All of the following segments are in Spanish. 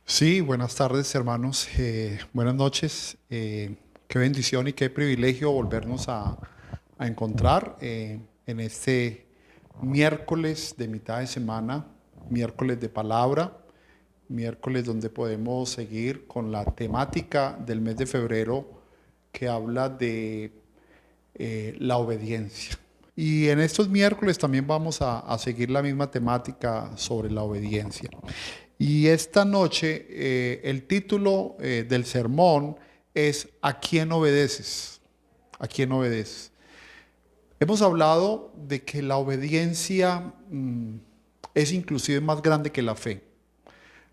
Sí, buenas tardes hermanos, buenas noches. Qué bendición y qué privilegio volvernos a encontrar en este miércoles de mitad de semana, miércoles de palabra, miércoles donde podemos seguir con la temática del mes de febrero que habla de la obediencia. Y en estos miércoles también vamos a seguir la misma temática sobre la obediencia. Y esta noche el título del sermón es ¿a quién obedeces? ¿A quién obedeces? Hemos hablado de que la obediencia es inclusive más grande que la fe.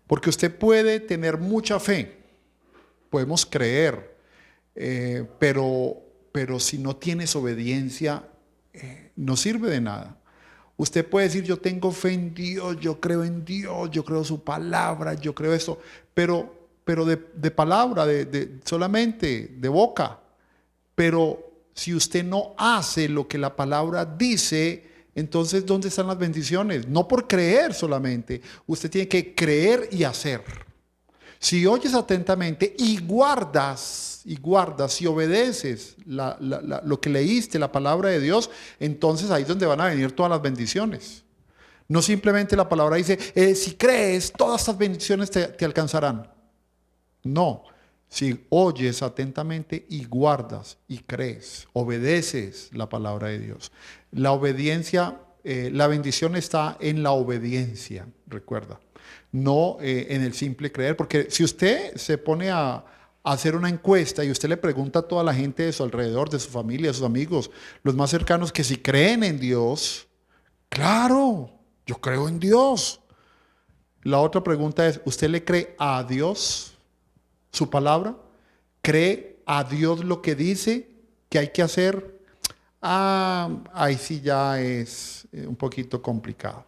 Porque usted puede tener mucha fe, podemos creer, pero si no tienes obediencia, no sirve de nada. Usted puede decir, yo tengo fe en Dios, yo creo en Dios, yo creo su palabra, yo creo esto, pero de palabra, solamente de boca. Pero si usted no hace lo que la palabra dice, entonces ¿dónde están las bendiciones? No por creer solamente, usted tiene que creer y hacer. Si oyes atentamente y obedeces lo que leíste, la palabra de Dios, entonces ahí es donde van a venir todas las bendiciones. No simplemente la palabra dice, si crees, todas estas bendiciones te alcanzarán. No, si oyes atentamente y guardas y crees, obedeces la palabra de Dios. La obediencia, la bendición está en la obediencia, recuerda, no en el simple creer, porque si usted se pone a hacer una encuesta y usted le pregunta a toda la gente de su alrededor, de su familia, de sus amigos, los más cercanos, que si creen en Dios, claro, yo creo en Dios. La otra pregunta es, ¿usted le cree a Dios su palabra? ¿Cree a Dios lo que dice que hay que hacer? Ahí sí ya es un poquito complicado.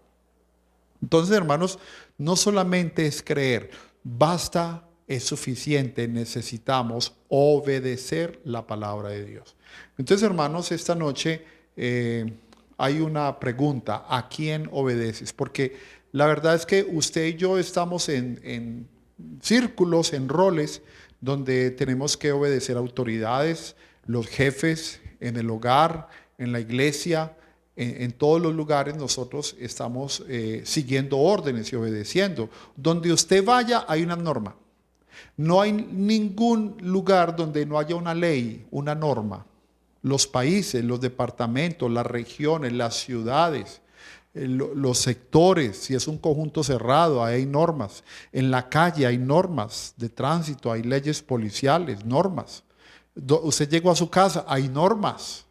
Entonces, hermanos, no solamente es creer, basta, es suficiente, necesitamos obedecer la palabra de Dios. Entonces, hermanos, esta noche hay una pregunta: ¿a quién obedeces? Porque la verdad es que usted y yo estamos en círculos, en roles, donde tenemos que obedecer a autoridades, los jefes, en el hogar, en la iglesia, en todos los lugares nosotros estamos siguiendo órdenes y obedeciendo. Donde usted vaya hay una norma. No hay ningún lugar donde no haya una ley, una norma. Los países, los departamentos, las regiones, las ciudades, los sectores, si es un conjunto cerrado, ahí hay normas. En la calle hay normas de tránsito, hay leyes policiales, normas. Usted llegó a su casa, hay normas.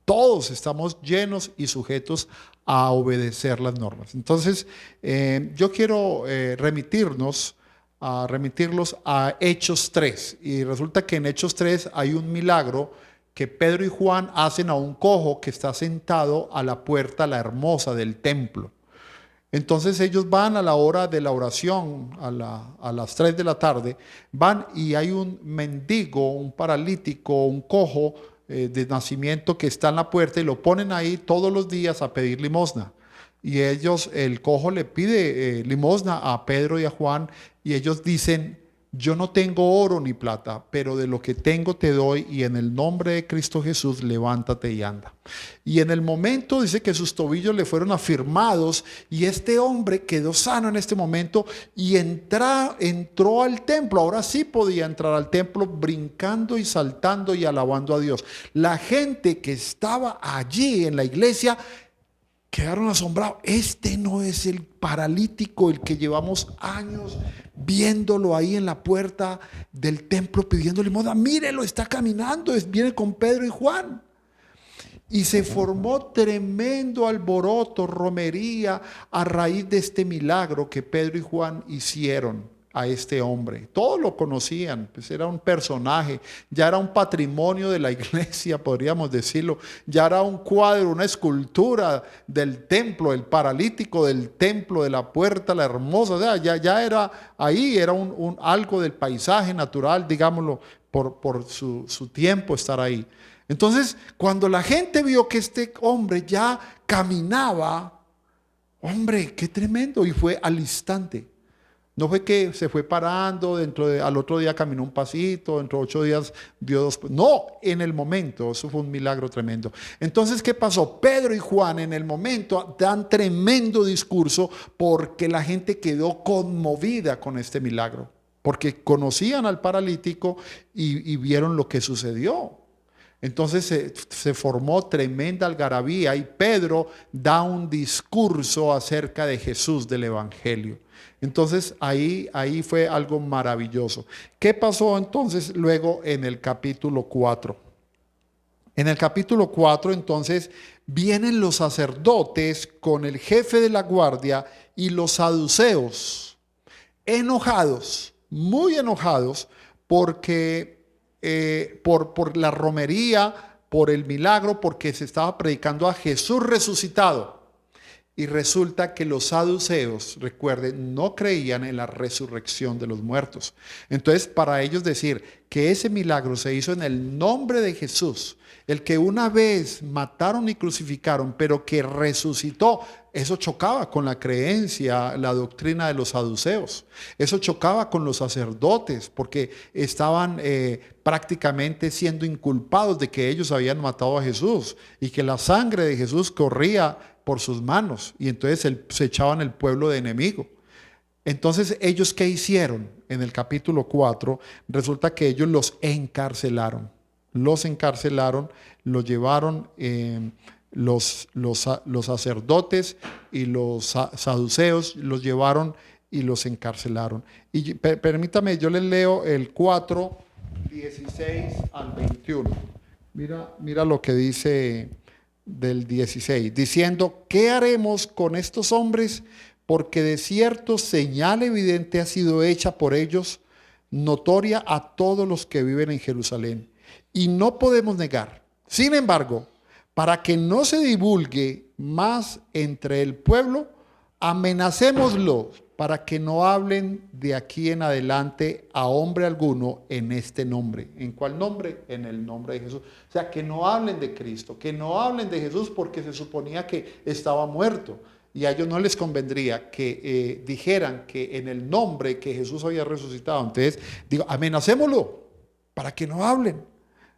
Todos estamos llenos y sujetos a obedecer las normas. Entonces, yo quiero remitirlos a Hechos 3. Y resulta que en Hechos 3 hay un milagro que Pedro y Juan hacen a un cojo que está sentado a la puerta, la hermosa, del templo. Entonces ellos van a la hora de la oración, a las 3 de la tarde, van y hay un mendigo, un paralítico, un cojo de nacimiento que está en la puerta y lo ponen ahí todos los días a pedir limosna. Y ellos, el cojo le pide limosna a Pedro y a Juan y ellos dicen, yo no tengo oro ni plata, pero de lo que tengo te doy y en el nombre de Cristo Jesús levántate y anda. Y en el momento dice que sus tobillos le fueron afirmados y este hombre quedó sano en este momento y entró al templo. Ahora sí podía entrar al templo brincando y saltando y alabando a Dios. La gente que estaba allí en la iglesia quedaron asombrados. Este no es el paralítico, el que llevamos años viéndolo ahí en la puerta del templo pidiendo limosna. Mírelo, está caminando, viene con Pedro y Juan. Y se formó tremendo alboroto, romería, a raíz de este milagro que Pedro y Juan hicieron a este hombre. Todos lo conocían, pues era un personaje, ya era un patrimonio de la iglesia, podríamos decirlo, ya era un cuadro, una escultura del templo, el paralítico del templo, de la puerta, la hermosa, o sea, ya era ahí, era algo del paisaje natural, digámoslo, por su tiempo estar ahí. Entonces, cuando la gente vio que este hombre ya caminaba, hombre, qué tremendo, y fue al instante. No fue que se fue parando, al otro día caminó un pasito, dentro de 8 días dio 2. No, en el momento, eso fue un milagro tremendo. Entonces, ¿qué pasó? Pedro y Juan en el momento dan tremendo discurso porque la gente quedó conmovida con este milagro, porque conocían al paralítico y vieron lo que sucedió. Entonces se formó tremenda algarabía y Pedro da un discurso acerca de Jesús, del Evangelio. Entonces ahí fue algo maravilloso. ¿Qué pasó entonces luego en el capítulo 4? En el capítulo 4 entonces vienen los sacerdotes con el jefe de la guardia y los saduceos, enojados, muy enojados, porque por la romería, por el milagro, porque se estaba predicando a Jesús resucitado. Y resulta que los saduceos, recuerden, no creían en la resurrección de los muertos. Entonces, para ellos decir que ese milagro se hizo en el nombre de Jesús, el que una vez mataron y crucificaron, pero que resucitó, eso chocaba con la creencia, la doctrina de los saduceos. Eso chocaba con los sacerdotes, porque estaban prácticamente siendo inculpados de que ellos habían matado a Jesús y que la sangre de Jesús corría por sus manos, y entonces se echaban el pueblo de enemigo. Entonces, ¿ellos qué hicieron? En el capítulo 4, resulta que ellos los encarcelaron. Los llevaron los sacerdotes y los saduceos, los llevaron y los encarcelaron. Y permítame, yo les leo el 4, 16 al 21. Mira lo que dice del 16, diciendo: ¿qué haremos con estos hombres? Porque de cierto señal evidente ha sido hecha por ellos, notoria a todos los que viven en Jerusalén, y no podemos negar. Sin embargo, para que no se divulgue más entre el pueblo, amenacémoslo para que no hablen de aquí en adelante a hombre alguno en este nombre. ¿En cuál nombre? En el nombre de Jesús. O sea, que no hablen de Cristo, que no hablen de Jesús, porque se suponía que estaba muerto. Y a ellos no les convendría que dijeran que en el nombre que Jesús había resucitado. Entonces, digo, amenacémoslo para que no hablen.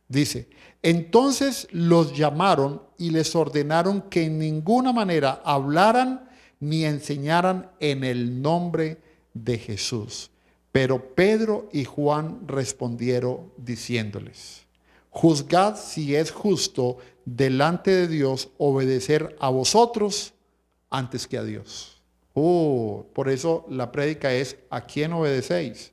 Dice: entonces los llamaron y les ordenaron que en ninguna manera hablaran ni enseñaran en el nombre de Jesús. Pero Pedro y Juan respondieron diciéndoles: juzgad si es justo delante de Dios obedecer a vosotros antes que a Dios. Por eso la prédica es: ¿a quién obedecéis?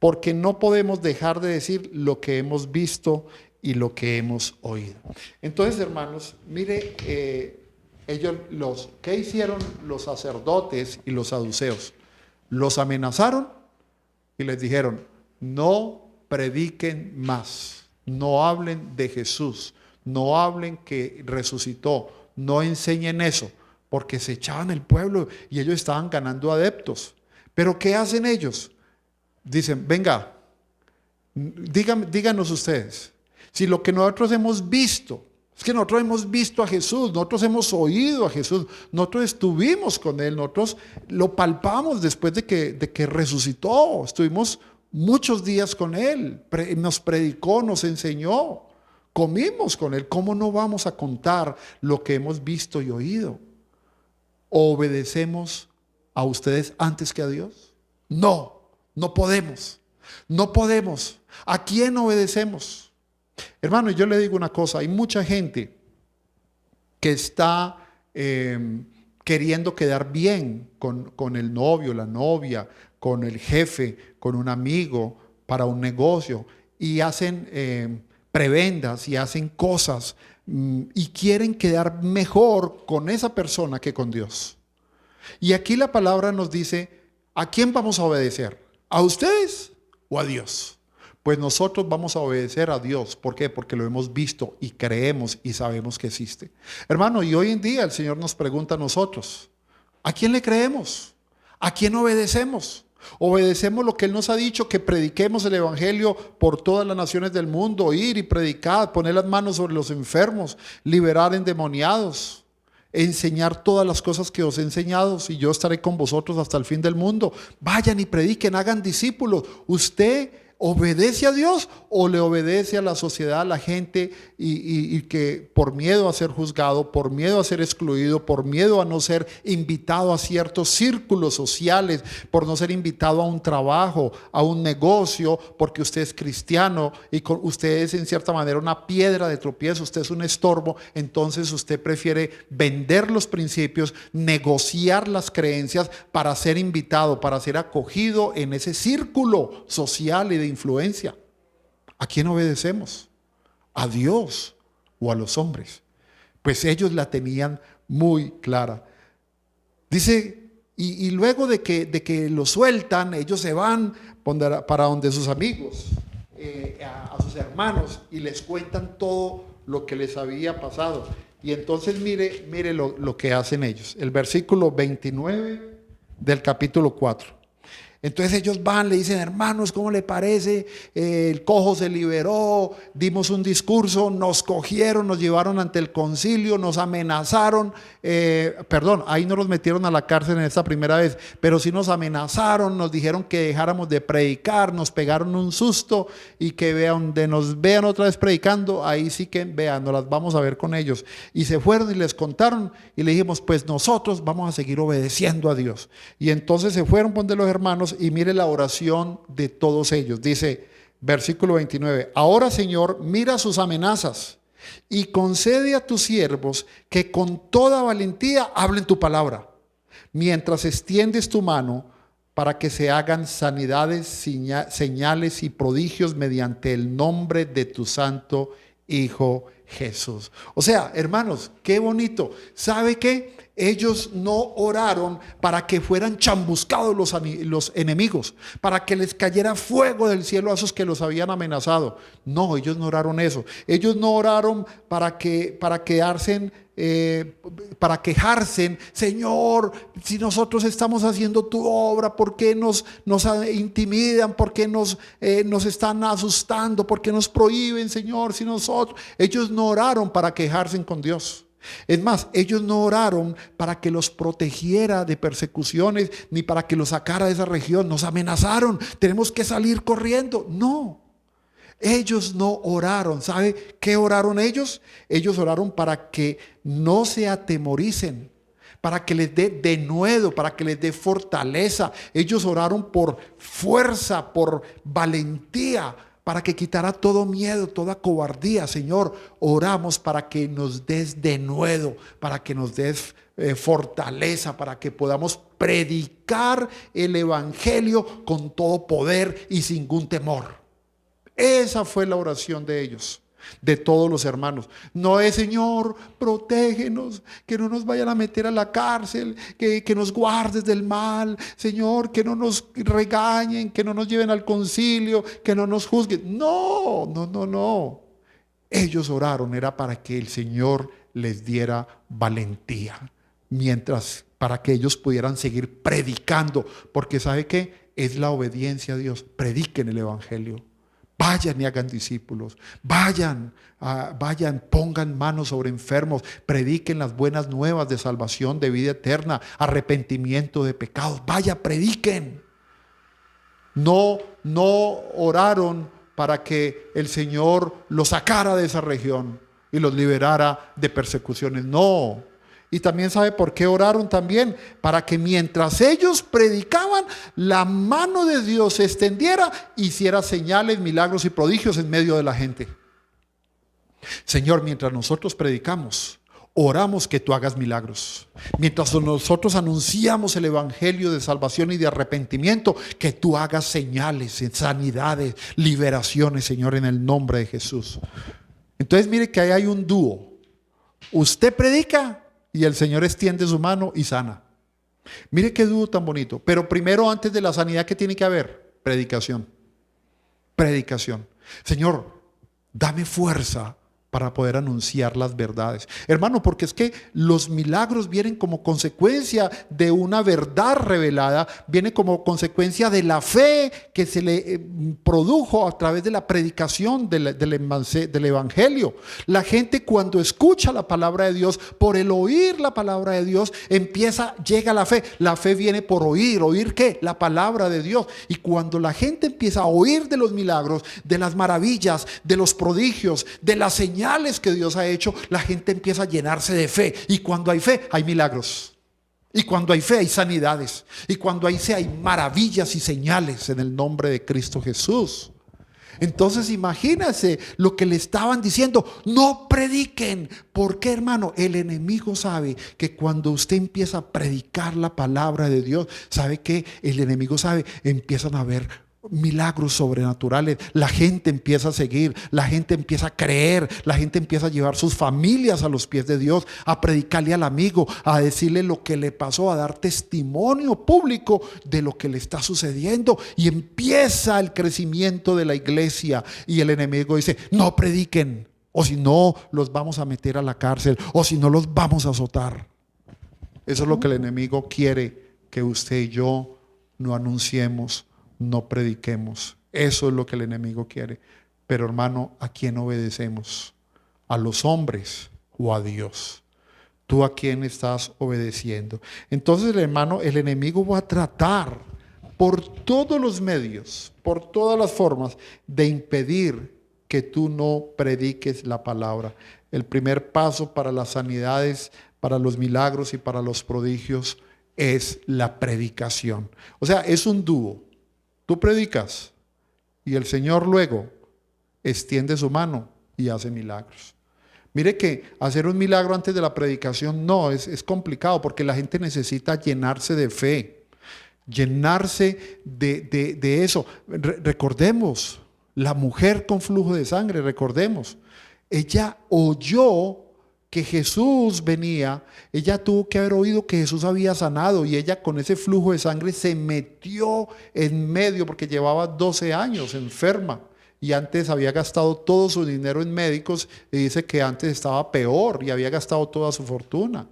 Porque no podemos dejar de decir lo que hemos visto y lo que hemos oído. Entonces, hermanos, mire, ¿qué hicieron los sacerdotes y los saduceos? Los amenazaron y les dijeron: no prediquen más, no hablen de Jesús, no hablen que resucitó, no enseñen eso, porque se echaban el pueblo y ellos estaban ganando adeptos. Pero ¿qué hacen ellos? Dicen: venga, díganos ustedes, si lo que nosotros hemos visto, es que nosotros hemos visto a Jesús, nosotros hemos oído a Jesús, nosotros estuvimos con Él, nosotros lo palpamos después de que resucitó, estuvimos muchos días con Él, nos predicó, nos enseñó, comimos con Él. ¿Cómo no vamos a contar lo que hemos visto y oído? ¿Obedecemos a ustedes antes que a Dios? No, no podemos, no podemos. ¿A quién obedecemos? Hermano, yo le digo una cosa: hay mucha gente que está queriendo quedar bien con el novio, la novia, con el jefe, con un amigo, para un negocio, y hacen prebendas y hacen cosas y quieren quedar mejor con esa persona que con Dios. Y aquí la palabra nos dice, ¿a quién vamos a obedecer? ¿A ustedes o a Dios? Pues nosotros vamos a obedecer a Dios. ¿Por qué? Porque lo hemos visto y creemos y sabemos que existe. Hermano, y hoy en día el Señor nos pregunta a nosotros, ¿a quién le creemos? ¿A quién obedecemos? Obedecemos lo que Él nos ha dicho, que prediquemos el Evangelio por todas las naciones del mundo, ir y predicar, poner las manos sobre los enfermos, liberar endemoniados, enseñar todas las cosas que os he enseñado, y yo estaré con vosotros hasta el fin del mundo. Vayan y prediquen, hagan discípulos. ¿Usted obedece a Dios o le obedece a la sociedad, a la gente, y que por miedo a ser juzgado, por miedo a ser excluido, por miedo a no ser invitado a ciertos círculos sociales, por no ser invitado a un trabajo, a un negocio, porque usted es cristiano y usted es en cierta manera una piedra de tropiezo, usted es un estorbo, entonces usted prefiere vender los principios, negociar las creencias para ser invitado, para ser acogido en ese círculo social y de influencia? ¿A quién obedecemos? ¿A Dios o a los hombres? Pues ellos la tenían muy clara. Dice, y luego de que lo sueltan, ellos se van para donde sus amigos, a sus hermanos, y les cuentan todo lo que les había pasado. Y entonces mire lo que hacen ellos. El versículo 29 del capítulo 4. Entonces ellos van, le dicen, hermanos, ¿cómo le parece? El cojo se liberó, dimos un discurso, nos cogieron, nos llevaron ante el concilio, nos amenazaron, ahí no los metieron a la cárcel en esta primera vez, pero sí nos amenazaron, nos dijeron que dejáramos de predicar, nos pegaron un susto y que donde nos vean otra vez predicando, ahí sí que vean, nos las vamos a ver con ellos. Y se fueron y les contaron y le dijimos, pues nosotros vamos a seguir obedeciendo a Dios. Y entonces se fueron donde los hermanos. Y mire la oración de todos ellos. Dice, versículo 29, ahora Señor, mira sus amenazas y concede a tus siervos que con toda valentía hablen tu palabra, mientras extiendes tu mano para que se hagan sanidades, señales y prodigios mediante el nombre de tu santo Hijo Jesús. O sea, hermanos, qué bonito. ¿Sabe qué? Ellos no oraron para que fueran chambuscados los enemigos, para que les cayera fuego del cielo a esos que los habían amenazado. No, ellos no oraron eso. Ellos no oraron para quejarse, Señor, si nosotros estamos haciendo tu obra, ¿por qué nos intimidan? ¿Por qué nos están asustando? ¿Por qué nos prohíben, Señor? Si nosotros, ellos no oraron para quejarse con Dios. Es más, ellos no oraron para que los protegiera de persecuciones, ni para que los sacara de esa región. Nos amenazaron, tenemos que salir corriendo. No, ellos no oraron. ¿Sabe qué oraron ellos? Ellos oraron para que no se atemoricen, para que les dé denuedo, para que les dé fortaleza. Ellos oraron por fuerza, por valentía, para que quitara todo miedo, toda cobardía. Señor, oramos para que nos des denuedo, para que nos des fortaleza, para que podamos predicar el Evangelio con todo poder y sin ningún temor. Esa fue la oración de ellos, de todos los hermanos. No es, Señor, protégenos, que no nos vayan a meter a la cárcel, que nos guardes del mal, Señor, que no nos regañen, que no nos lleven al concilio, que no nos juzguen. No. Ellos oraron, era para que el Señor les diera valentía, para que ellos pudieran seguir predicando, porque ¿sabe qué? Es la obediencia a Dios. Prediquen el Evangelio. Vayan y hagan discípulos, vayan, pongan manos sobre enfermos, prediquen las buenas nuevas de salvación, de vida eterna, arrepentimiento de pecados. Vaya, prediquen. No oraron para que el Señor los sacara de esa región y los liberara de persecuciones. No. Y también sabe por qué oraron también, para que mientras ellos predicaban, la mano de Dios se extendiera, hiciera señales, milagros y prodigios en medio de la gente. Señor, mientras nosotros predicamos, oramos que tú hagas milagros. Mientras nosotros anunciamos el Evangelio de salvación y de arrepentimiento, que tú hagas señales, sanidades, liberaciones, Señor, en el nombre de Jesús. Entonces mire que ahí hay un dúo. Usted predica y el Señor extiende su mano y sana. Mire qué dúo tan bonito. Pero primero, antes de la sanidad, ¿qué tiene que haber? Predicación. Predicación. Señor, dame fuerza para poder anunciar las verdades. Hermano, porque es que los milagros vienen como consecuencia de una verdad revelada, viene como consecuencia de la fe que se le produjo a través de la predicación del Evangelio. La gente cuando escucha la palabra de Dios, por el oír la palabra de Dios, llega la fe. La fe viene por oír. ¿Oír qué? La palabra de Dios. Y cuando la gente empieza a oír de los milagros, de las maravillas, de los prodigios, de las señales que Dios ha hecho, la gente empieza a llenarse de fe. Y cuando hay fe, hay milagros. Y cuando hay fe, hay sanidades. Y cuando hay fe, hay maravillas y señales en el nombre de Cristo Jesús. Entonces imagínense lo que le estaban diciendo: no prediquen. ¿Por qué, hermano? El enemigo sabe que cuando usted empieza a predicar la palabra de Dios, ¿sabe qué? El enemigo sabe, empiezan a haber milagros sobrenaturales. La gente empieza a seguir, la gente empieza a creer, la gente empieza a llevar sus familias a los pies de Dios, a predicarle al amigo, a decirle lo que le pasó, a dar testimonio público de lo que le está sucediendo, y empieza el crecimiento de la iglesia. Y el enemigo dice: no prediquen, o si no los vamos a meter a la cárcel, o si no los vamos a azotar. Eso es lo que el enemigo quiere que usted y yo no anunciemos, no prediquemos. Eso es lo que el enemigo quiere. Pero, hermano, ¿a quién obedecemos? ¿A los hombres o a Dios? ¿Tú a quién estás obedeciendo? Entonces, hermano, el enemigo va a tratar por todos los medios, por todas las formas, de impedir que tú no prediques la palabra. El primer paso para las sanidades, para los milagros y para los prodigios es la predicación. O sea, es un dúo. Tú predicas y el Señor luego extiende su mano y hace milagros. Mire que hacer un milagro antes de la predicación es complicado, porque la gente necesita llenarse de fe, llenarse de eso. Recordemos, la mujer con flujo de sangre, recordemos, ella oyó que Jesús venía, ella tuvo que haber oído que Jesús había sanado, y ella con ese flujo de sangre se metió en medio, porque llevaba 12 años enferma y antes había gastado todo su dinero en médicos, y dice que antes estaba peor y había gastado toda su fortuna.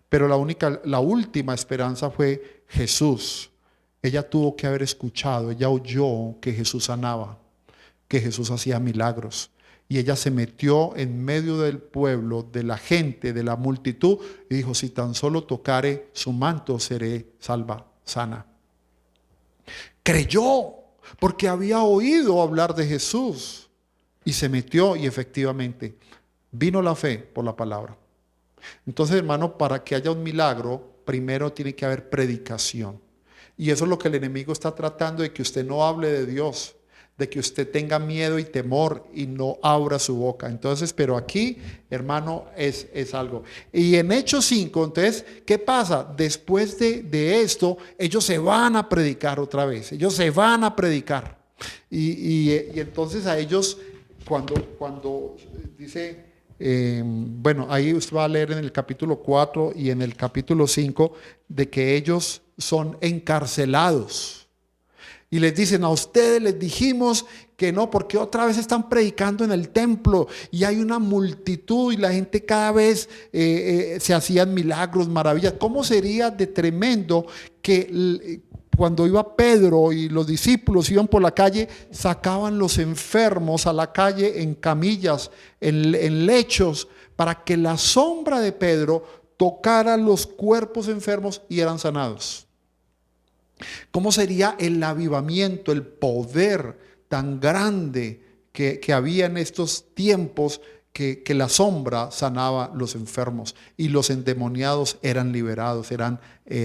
Pero la última esperanza fue Jesús. Ella tuvo que haber escuchado, ella oyó que Jesús sanaba, que Jesús hacía milagros. Y ella se metió en medio del pueblo, de la gente, de la multitud, y dijo: si tan solo tocare su manto, seré salva, sana. Creyó, porque había oído hablar de Jesús, y se metió, y efectivamente vino la fe por la palabra. Entonces, hermano, para que haya un milagro, primero tiene que haber predicación. Y eso es lo que el enemigo está tratando, de que usted no hable de Dios, de que usted tenga miedo y temor y no abra su boca. Entonces, pero aquí, hermano, es algo. Y en Hechos 5, entonces, ¿qué pasa? Después de esto, ellos se van a predicar otra vez. Ellos se van a predicar. Y entonces a ellos, cuando dice, bueno, ahí usted va a leer en el capítulo 4 y en el capítulo 5, de que ellos son encarcelados. Y les dicen: a ustedes les dijimos que no, porque otra vez están predicando en el templo y hay una multitud y la gente cada vez se hacían milagros, maravillas. ¿Cómo sería de tremendo que cuando iba Pedro y los discípulos iban por la calle, sacaban los enfermos a la calle en camillas, en lechos, para que la sombra de Pedro tocara los cuerpos enfermos y eran sanados? ¿Cómo sería el avivamiento, el poder tan grande que había en estos tiempos, que la sombra sanaba los enfermos y los endemoniados eran liberados, eran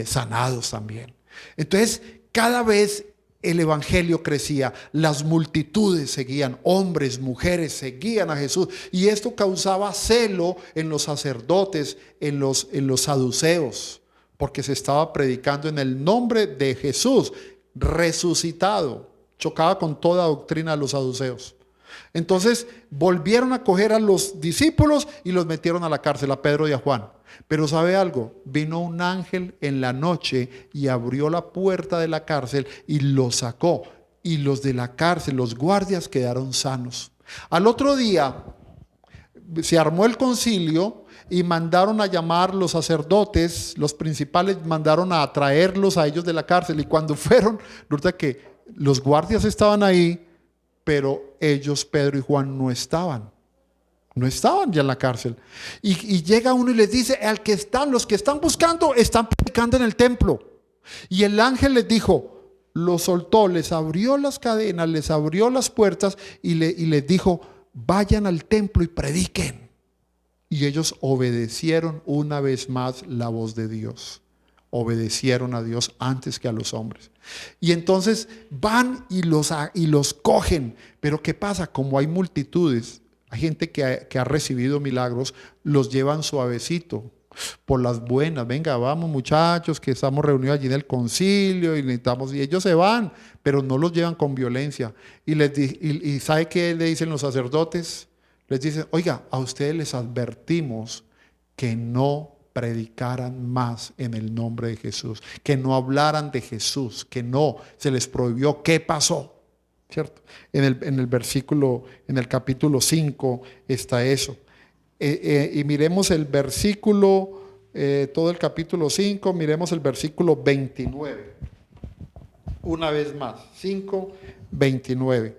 sanados también? Entonces, cada vez el evangelio crecía, las multitudes seguían, hombres, mujeres seguían a Jesús, y esto causaba celo en los sacerdotes, en los saduceos, porque se estaba predicando en el nombre de Jesús resucitado. Chocaba con toda doctrina de los saduceos. Entonces volvieron a coger a los discípulos y los metieron a la cárcel, a Pedro y a Juan. Pero ¿sabe algo? Vino un ángel en la noche y abrió la puerta de la cárcel y los sacó. Y los de la cárcel, los guardias, quedaron sanos. Al otro día se armó el concilio y mandaron a llamar los sacerdotes, los principales, mandaron a traerlos a ellos de la cárcel. Y cuando fueron, resulta que los guardias estaban ahí, pero ellos, Pedro y Juan, no estaban ya en la cárcel. Y llega uno y les dice: los que están buscando, están predicando en el templo. Y el ángel les dijo, los soltó, les abrió las cadenas, les abrió las puertas y les dijo: vayan al templo y prediquen. Y ellos obedecieron una vez más la voz de Dios. Obedecieron a Dios antes que a los hombres. Y entonces van y los cogen. Pero ¿qué pasa? Como hay multitudes, hay gente que ha recibido milagros, los llevan suavecito, por las buenas. Venga, vamos muchachos, que estamos reunidos allí en el concilio y necesitamos, y ellos se van, pero no los llevan con violencia. Y ¿sabe qué le dicen los sacerdotes? Les dicen: oiga, a ustedes les advertimos que no predicaran más en el nombre de Jesús, que no hablaran de Jesús, que no, se les prohibió. ¿Qué pasó? ¿Cierto? En el capítulo 5 está eso. Y miremos el versículo, todo el capítulo 5, miremos el versículo 29. Una vez más, 5:29.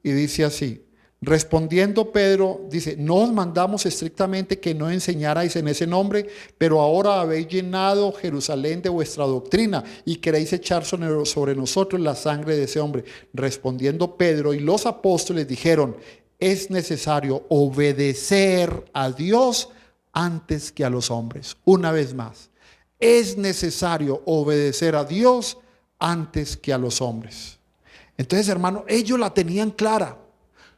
Y dice así: respondiendo Pedro, dice: no os mandamos estrictamente que no enseñarais en ese nombre, pero ahora habéis llenado Jerusalén de vuestra doctrina y queréis echar sobre nosotros la sangre de ese hombre. Respondiendo Pedro y los apóstoles dijeron: es necesario obedecer a Dios antes que a los hombres. Una vez más, es necesario obedecer a Dios antes que a los hombres. Entonces, hermano, ellos la tenían clara.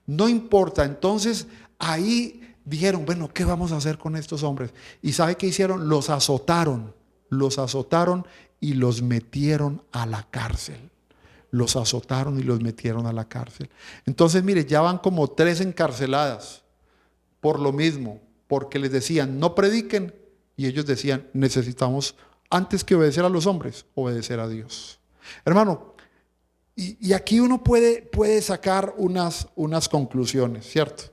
No importa. Entonces ahí dijeron: bueno, ¿qué vamos a hacer con estos hombres? ¿Y sabe qué hicieron? Los azotaron y los metieron a la cárcel. Los azotaron y los metieron a la cárcel. Entonces, mire, ya van como 3 encarceladas por lo mismo, porque les decían: no prediquen, y ellos decían: necesitamos, antes que obedecer a los hombres, obedecer a Dios. Hermano, y aquí uno puede sacar unas conclusiones, ¿cierto?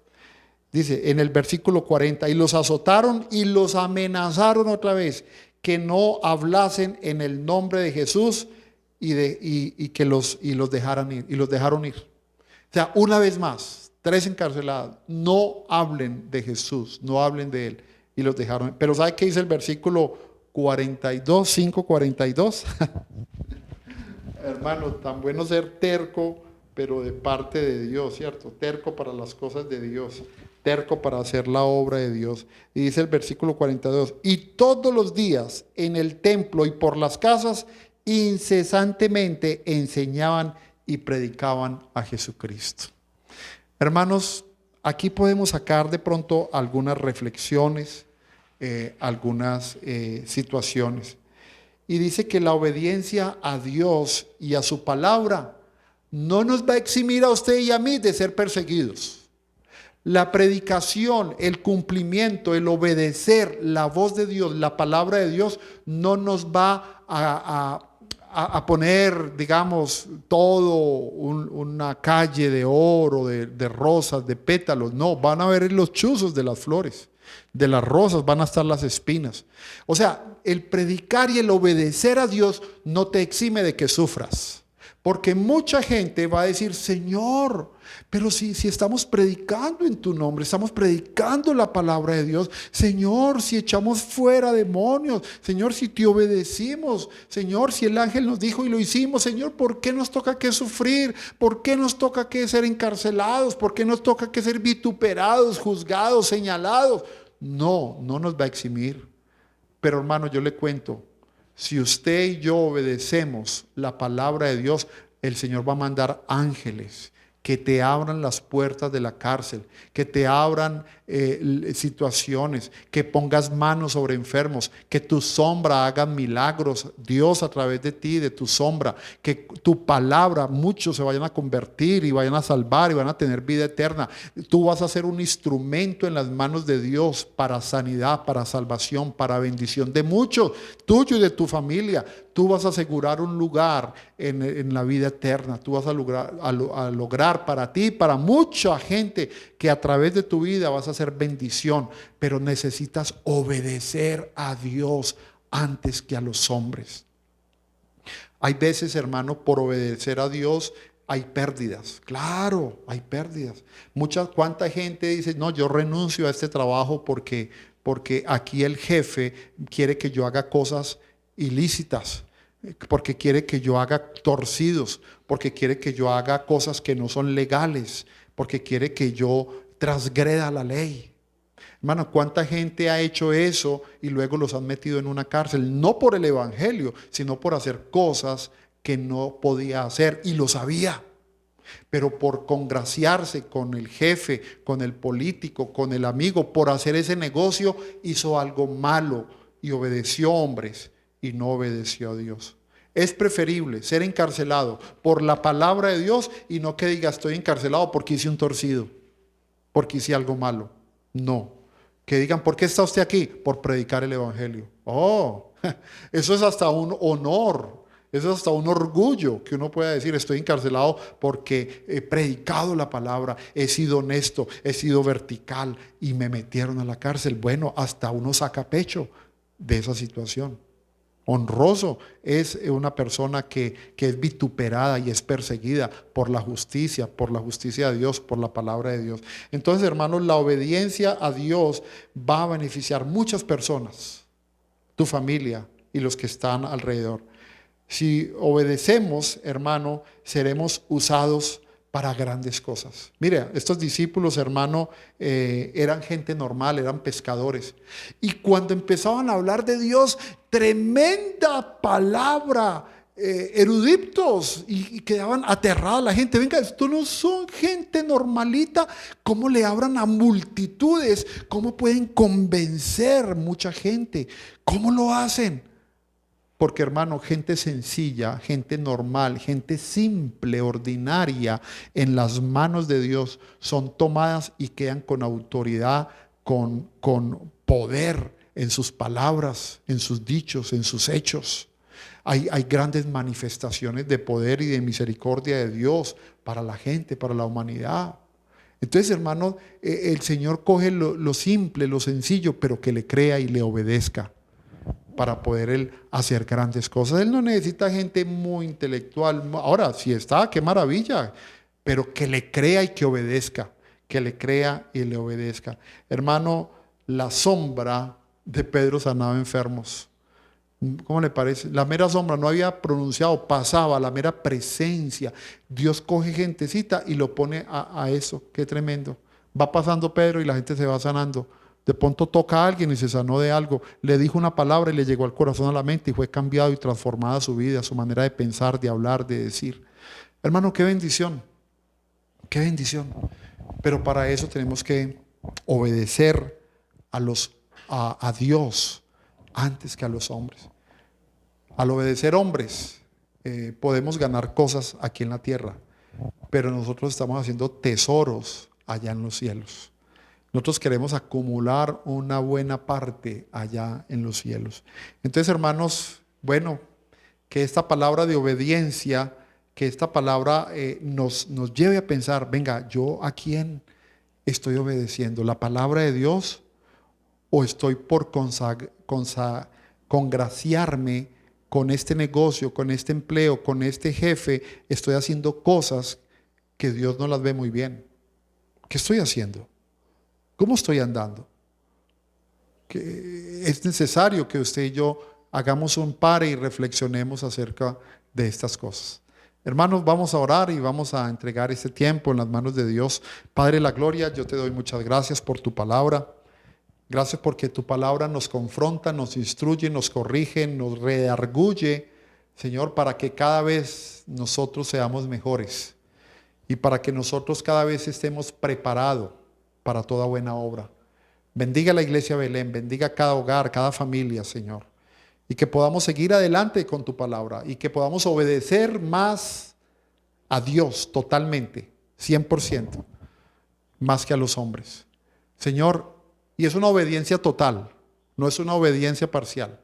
Dice en el versículo 40: y los azotaron y los amenazaron otra vez que no hablasen en el nombre de Jesús y los dejaran ir, y los dejaron ir. O sea, una vez más, 3 encarcelados, no hablen de Jesús, no hablen de Él, y los dejaron ir. Pero ¿sabe qué dice el versículo 42, 5:42? Hermano, tan bueno ser terco, pero de parte de Dios, ¿cierto? Terco para las cosas de Dios, terco para hacer la obra de Dios. Y dice el versículo 42: y todos los días en el templo y por las casas incesantemente enseñaban y predicaban a Jesucristo. Hermanos, aquí podemos sacar de pronto algunas reflexiones, algunas situaciones. Y dice que la obediencia a Dios y a su palabra no nos va a eximir a usted y a mí de ser perseguidos. La predicación, el cumplimiento, el obedecer la voz de Dios, la palabra de Dios, no nos va a poner, digamos, todo una calle de oro, de rosas, de pétalos. No, van a ver los chuzos de las flores. De las rosas van a estar las espinas. O sea, el predicar y el obedecer a Dios no te exime de que sufras. Porque mucha gente va a decir: Señor, pero si estamos predicando en tu nombre, estamos predicando la palabra de Dios. Señor, si echamos fuera demonios. Señor, si te obedecimos. Señor, si el ángel nos dijo y lo hicimos. Señor, ¿por qué nos toca que sufrir? ¿Por qué nos toca que ser encarcelados? ¿Por qué nos toca que ser vituperados, juzgados, señalados? No nos va a eximir. Pero hermano, yo le cuento, si usted y yo obedecemos la palabra de Dios, el Señor va a mandar ángeles que te abran las puertas de la cárcel, que te abran situaciones, que pongas manos sobre enfermos, que tu sombra haga milagros, Dios a través de ti, de tu sombra, que tu palabra, muchos se vayan a convertir y vayan a salvar y van a tener vida eterna. Tú vas a ser un instrumento en las manos de Dios para sanidad, para salvación, para bendición de muchos, tuyo y de tu familia. Tú vas a asegurar un lugar en la vida eterna. Tú vas a lograr para ti, para mucha gente, que a través de tu vida vas a hacer bendición. Pero necesitas obedecer a Dios antes que a los hombres. Hay veces, hermano, por obedecer a Dios hay pérdidas. Claro, hay pérdidas. ¿Cuánta gente dice, no, yo renuncio a este trabajo porque aquí el jefe quiere que yo haga cosas ilícitas, porque quiere que yo haga torcidos, porque quiere que yo haga cosas que no son legales, porque quiere que yo transgreda la ley? Hermano, ¿cuánta gente ha hecho eso y luego los han metido en una cárcel? No por el evangelio, sino por hacer cosas que no podía hacer y lo sabía. Pero por congraciarse con el jefe, con el político, con el amigo, por hacer ese negocio, hizo algo malo y obedeció a hombres y no obedeció a Dios. Es preferible ser encarcelado por la palabra de Dios y no que diga estoy encarcelado porque hice un torcido, porque hice algo malo. No. Que digan, ¿por qué está usted aquí? Por predicar el evangelio. Oh, eso es hasta un honor, eso es hasta un orgullo que uno pueda decir, estoy encarcelado porque he predicado la palabra, he sido honesto, he sido vertical y me metieron a la cárcel. Bueno, hasta uno saca pecho de esa situación. Honroso es una persona que es vituperada y es perseguida por la justicia de Dios, por la palabra de Dios. Entonces, hermanos, la obediencia a Dios va a beneficiar muchas personas, tu familia y los que están alrededor. Si obedecemos, hermano, seremos usados para grandes cosas. Mire, estos discípulos, hermano, eran gente normal, eran pescadores. Y cuando empezaban a hablar de Dios, tremenda palabra, eruditos, y quedaban aterrados la gente. Venga, esto no son gente normalita. ¿Cómo le hablan a multitudes? ¿Cómo pueden convencer mucha gente? ¿Cómo lo hacen? Porque, hermano, gente sencilla, gente normal, gente simple, ordinaria, en las manos de Dios son tomadas y quedan con autoridad, con poder en sus palabras, en sus dichos, en sus hechos. Hay grandes manifestaciones de poder y de misericordia de Dios para la gente, para la humanidad. Entonces, hermano, el Señor coge lo simple, lo sencillo, pero que le crea y le obedezca, para poder Él hacer grandes cosas. Él no necesita gente muy intelectual. Ahora, si está, qué maravilla, pero que le crea y que obedezca, que le crea y le obedezca. Hermano, la sombra de Pedro sanaba enfermos. ¿Cómo le parece? La mera sombra, no había pronunciado, pasaba, la mera presencia. Dios coge gentecita y lo pone a eso. Qué tremendo. Va pasando Pedro y la gente se va sanando. De pronto toca a alguien y se sanó de algo. Le dijo una palabra y le llegó al corazón, a la mente, y fue cambiado y transformada su vida, su manera de pensar, de hablar, de decir. Hermano, qué bendición. Qué bendición. Pero para eso tenemos que obedecer a Dios antes que a los hombres. Al obedecer hombres, podemos ganar cosas aquí en la tierra, pero nosotros estamos haciendo tesoros allá en los cielos. Nosotros queremos acumular una buena parte allá en los cielos. Entonces, hermanos, bueno, que esta palabra de obediencia, que esta palabra nos lleve a pensar, venga, ¿yo a quién estoy obedeciendo? ¿La palabra de Dios? ¿O estoy por congraciarme con este negocio, con este empleo, con este jefe? Estoy haciendo cosas que Dios no las ve muy bien. ¿Qué estoy haciendo? ¿Cómo estoy andando? Que es necesario que usted y yo hagamos un pare y reflexionemos acerca de estas cosas. Hermanos, vamos a orar y vamos a entregar este tiempo en las manos de Dios. Padre de la gloria, yo te doy muchas gracias por tu palabra. Gracias porque tu palabra nos confronta, nos instruye, nos corrige, nos redarguye, Señor, para que cada vez nosotros seamos mejores y para que nosotros cada vez estemos preparados para toda buena obra. Bendiga la iglesia Belén, bendiga cada hogar, cada familia, Señor. Y que podamos seguir adelante con tu palabra y que podamos obedecer más a Dios totalmente, 100%, más que a los hombres. Señor, y es una obediencia total, no es una obediencia parcial.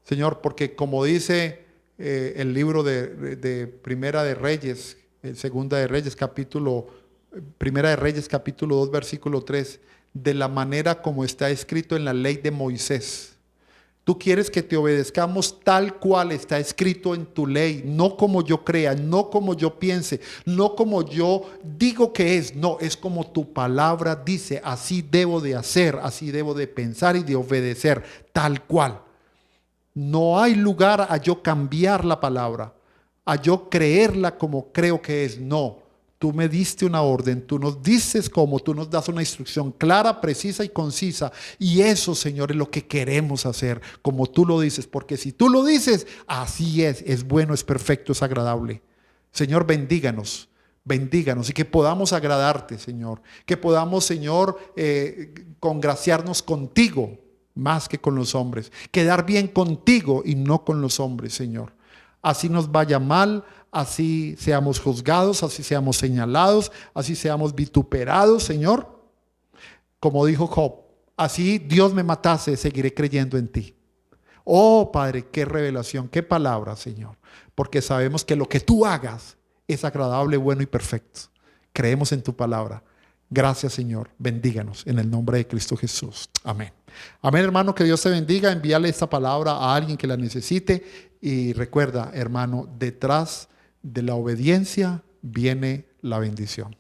Señor, porque como dice el libro de Primera de Reyes, Segunda de Reyes, Primera de Reyes, capítulo 2, versículo 3, de la manera como está escrito en la ley de Moisés. Tú quieres que te obedezcamos tal cual está escrito en tu ley, no como yo crea, no como yo piense, no como yo digo que es, no, es como tu palabra dice, así debo de hacer, así debo de pensar y de obedecer, tal cual. No hay lugar a yo cambiar la palabra, a yo creerla como creo que es, no. Tú me diste una orden, tú nos dices cómo, tú nos das una instrucción clara, precisa y concisa. Y eso, Señor, es lo que queremos hacer, como tú lo dices. Porque si tú lo dices, así es bueno, es perfecto, es agradable. Señor, bendíganos, bendíganos y que podamos agradarte, Señor. Que podamos, Señor, congraciarnos contigo más que con los hombres. Quedar bien contigo y no con los hombres, Señor. Así nos vaya mal, así seamos juzgados, así seamos señalados, así seamos vituperados, Señor. Como dijo Job, así Dios me matase, seguiré creyendo en ti. Oh, Padre, qué revelación, qué palabra, Señor. Porque sabemos que lo que tú hagas es agradable, bueno y perfecto. Creemos en tu palabra. Gracias, Señor. Bendíganos en el nombre de Cristo Jesús. Amén. Amén, hermano, que Dios te bendiga. Envíale esta palabra a alguien que la necesite. Y recuerda, hermano, detrás de la obediencia viene la bendición.